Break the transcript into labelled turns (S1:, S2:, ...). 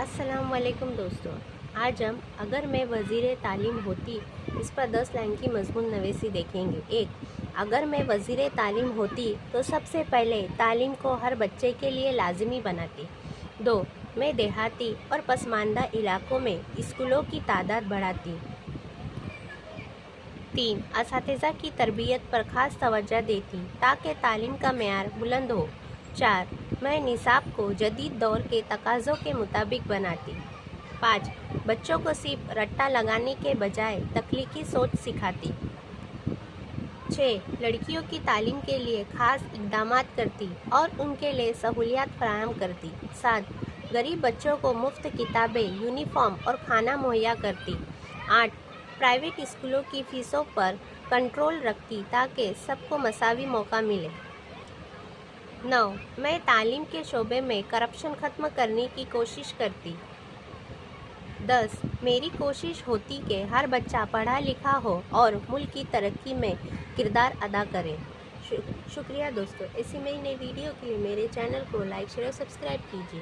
S1: السلام علیکم دوستوں، آج ہم اگر میں وزیر تعلیم ہوتی اس پر 10 لائن کی مضمون نویسی دیکھیں گے۔ 1. اگر میں وزیر تعلیم ہوتی تو سب سے پہلے تعلیم کو ہر بچے کے لیے لازمی بناتی۔ 2. میں دیہاتی اور پسماندہ علاقوں میں اسکولوں کی تعداد بڑھاتی۔ 3. اساتذہ کی تربیت پر خاص توجہ دیتی تاکہ تعلیم کا معیار بلند ہو۔ 4. میں نصاب کو جدید دور کے تقاضوں کے مطابق بناتی۔ 5. بچوں کو صرف رٹا لگانے کے بجائے تخلیقی سوچ سکھاتی۔ 6. لڑکیوں کی تعلیم کے لیے خاص اقدامات کرتی اور ان کے لیے سہولیات فراہم کرتی۔ 7. غریب بچوں کو مفت کتابیں، یونیفارم اور کھانا مہیا کرتی۔ 8. پرائیویٹ اسکولوں کی فیسوں پر کنٹرول رکھتی تاکہ سب کو مساوی موقع ملے۔ 9. میں تعلیم کے شعبے میں کرپشن ختم کرنے کی کوشش کرتی۔ 10. میری کوشش ہوتی کہ ہر بچہ پڑھا لکھا ہو اور ملک کی ترقی میں کردار ادا کرے۔ شکریہ دوستو، ایسی نئی ویڈیو کے لیے میرے چینل کو لائک، شیئر اور سبسکرائب کیجیے۔